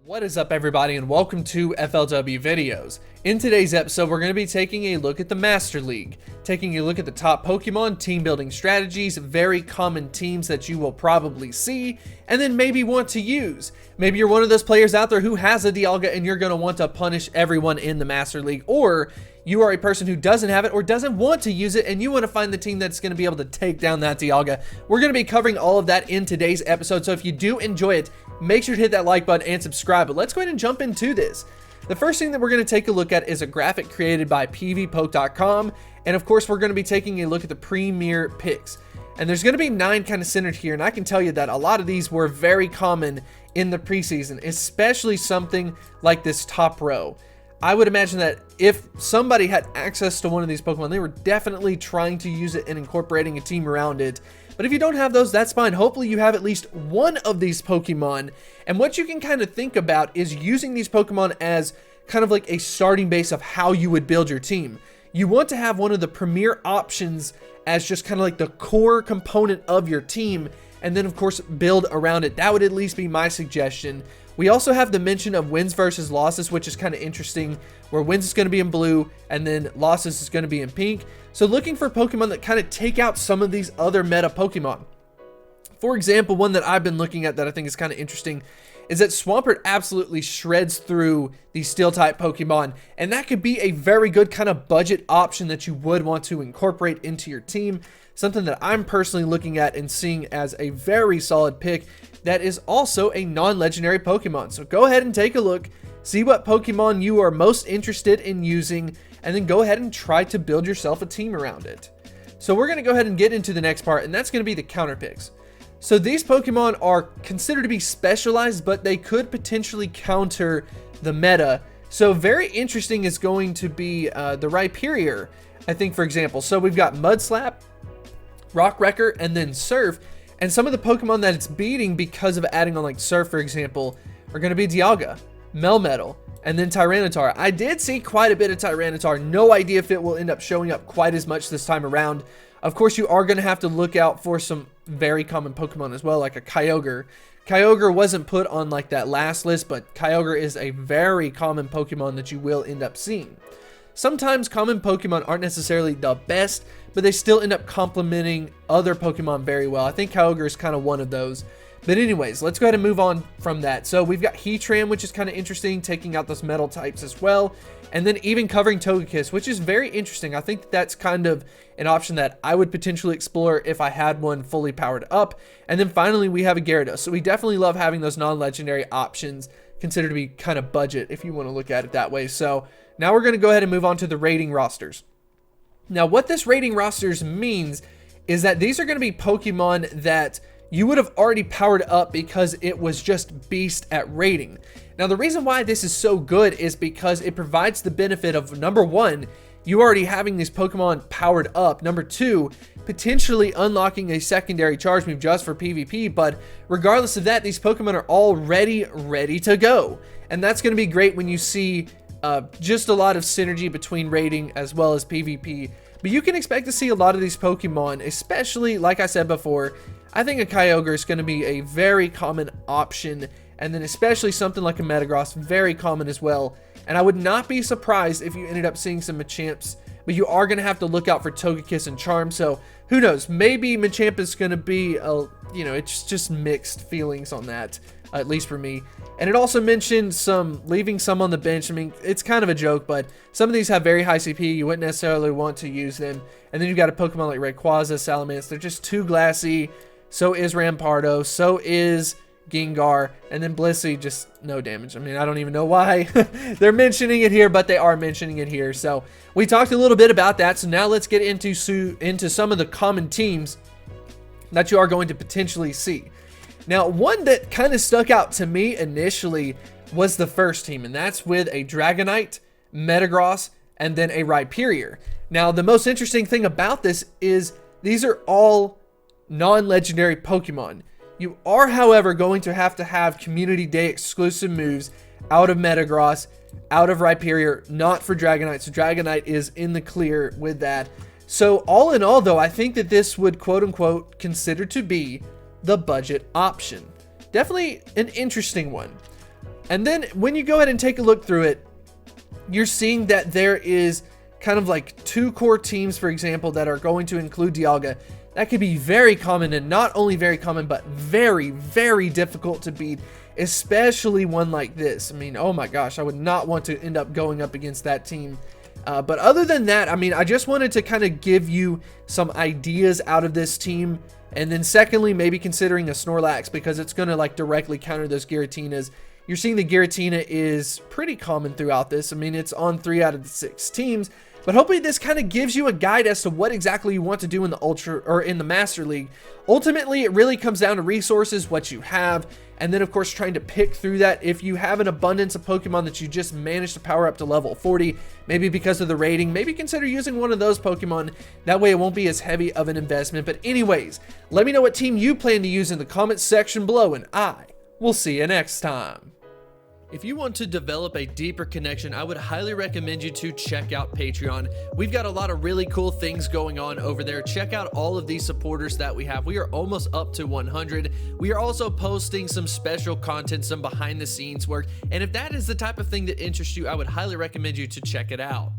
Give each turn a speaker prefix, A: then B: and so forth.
A: What is up, everybody, and welcome to FLW Videos. In today's episode, we're going to be taking a look at the Master League, taking a look at the top Pokemon, team building strategies, very common teams that you will probably see, and then maybe want to use. Maybe you're one of those players out there who has a Dialga and you're going to want to punish everyone in the Master League, or you are a person who doesn't have it or doesn't want to use it and you want to find the team that's going to be able to take down that Dialga. We're going to be covering all of that in today's episode, so if you do enjoy it, make sure to hit that like button and subscribe. But let's go ahead and jump into this. The first thing that we're going to take a look at is a graphic created by pvpoke.com, and of course we're going to be taking a look at the premier picks. And there's going to be 9 kind of centered here, and I can tell you that a lot of these were very common in the preseason, especially something like this top row. I would imagine that if somebody had access to one of these Pokemon, they were definitely trying to use it and incorporating a team around it. But if you don't have those, that's fine. Hopefully you have at least one of these Pokemon. And what you can kind of think about is using these Pokemon as kind of like a starting base of how you would build your team. You want to have one of the premier options as just kind of like the core component of your team, and then of course build around it. That would at least be my suggestion. We also have the mention of wins versus losses, which is kind of interesting, where wins is going to be in blue and then losses is going to be in pink. So looking for Pokemon that kind of take out some of these other meta Pokemon. For example, one that I've been looking at that I think is kind of interesting is that Swampert absolutely shreds through these steel type Pokemon, and that could be a very good kind of budget option that you would want to incorporate into your team. Something that I'm personally looking at and seeing as a very solid pick that is also a non-legendary Pokemon. So go ahead and take a look, see what Pokemon you are most interested in using, and then go ahead and try to build yourself a team around it. So we're going to go ahead and get into the next part, and that's going to be the counter picks. So these Pokemon are considered to be specialized, but they could potentially counter the meta. So very interesting is going to be the Rhyperior, I think, for example. So we've got Mudslap, Rock Wrecker, and then Surf. And some of the Pokemon that it's beating because of adding on like Surf, for example, are going to be Dialga, Melmetal, and then Tyranitar. I did see quite a bit of Tyranitar. No idea if it will end up showing up quite as much this time around. Of course, you are going to have to look out for some very common Pokemon as well, like a Kyogre. Kyogre wasn't put on like that last list, but Kyogre is a very common Pokemon that you will end up seeing. Sometimes common Pokemon aren't necessarily the best, but they still end up complementing other Pokemon very well. I think Kyogre is kind of one of those. But anyways, let's go ahead and move on from that. So we've got Heatran, which is kind of interesting, taking out those metal types as well. And then even covering Togekiss, which is very interesting. I think that's kind of an option that I would potentially explore if I had one fully powered up. And then finally, we have a Gyarados. So we definitely love having those non-legendary options, considered to be kind of budget if you want to look at it that way. So now we're going to go ahead and move on to the rating rosters. Now, what this rating rosters means is that these are going to be Pokemon that you would have already powered up because it was just beast at rating. Now, the reason why this is so good is because it provides the benefit of, number one, you already having these Pokemon powered up. Number two, potentially unlocking a secondary charge move just for PvP. But regardless of that, these Pokemon are already ready to go. And that's going to be great when you see just a lot of synergy between rating as well as PvP. But you can expect to see a lot of these Pokemon, especially, like I said before, I think a Kyogre is going to be a very common option. And then especially something like a Metagross, very common as well. And I would not be surprised if you ended up seeing some Machamps, but you are going to have to look out for Togekiss and Charm. So who knows, maybe Machamp is going to be, it's just mixed feelings on that, at least for me. And it also mentioned leaving some on the bench. I mean, it's kind of a joke, but some of these have very high CP. You wouldn't necessarily want to use them. And then you've got a Pokemon like Rayquaza, Salamence. They're just too glassy. So is Rampardo. So is Gengar, and then Blissey, just no damage. I mean, I don't even know why they're mentioning it here, but they are mentioning it here. So we talked a little bit about that. So now let's get into some of the common teams that you are going to potentially see. Now, one that kind of stuck out to me initially was the first team, and that's with a Dragonite, Metagross, and then a Rhyperior. Now, the most interesting thing about this is these are all non-legendary Pokemon. You are, however, going to have Community Day exclusive moves out of Metagross, out of Rhyperior, not for Dragonite. So Dragonite is in the clear with that. So all in all, though, I think that this would quote-unquote consider to be the budget option. Definitely an interesting one. And then when you go ahead and take a look through it, you're seeing that there is kind of like 2 core teams, for example, that are going to include Dialga. That could be very common, and not only very common, but very, very difficult to beat, especially one like this. I mean, oh my gosh, I would not want to end up going up against that team. But other than that, I mean, I just wanted to kind of give you some ideas out of this team. And then secondly, maybe considering a Snorlax, because it's going to like directly counter those Giratinas. You're seeing the Giratina is pretty common throughout this. I mean, it's on 3 out of the 6 teams. But hopefully this kind of gives you a guide as to what exactly you want to do in the Ultra or in the Master League. Ultimately, it really comes down to resources, what you have, and then of course trying to pick through that. If you have an abundance of Pokemon that you just managed to power up to level 40, maybe because of the rating, maybe consider using one of those Pokemon. That way it won't be as heavy of an investment. But anyways, let me know what team you plan to use in the comments section below, and I will see you next time. If you want to develop a deeper connection, I would highly recommend you to check out Patreon. We've got a lot of really cool things going on over there. Check out all of these supporters that we have. We are almost up to 100. We are also posting some special content, some behind the scenes work. And if that is the type of thing that interests you, I would highly recommend you to check it out.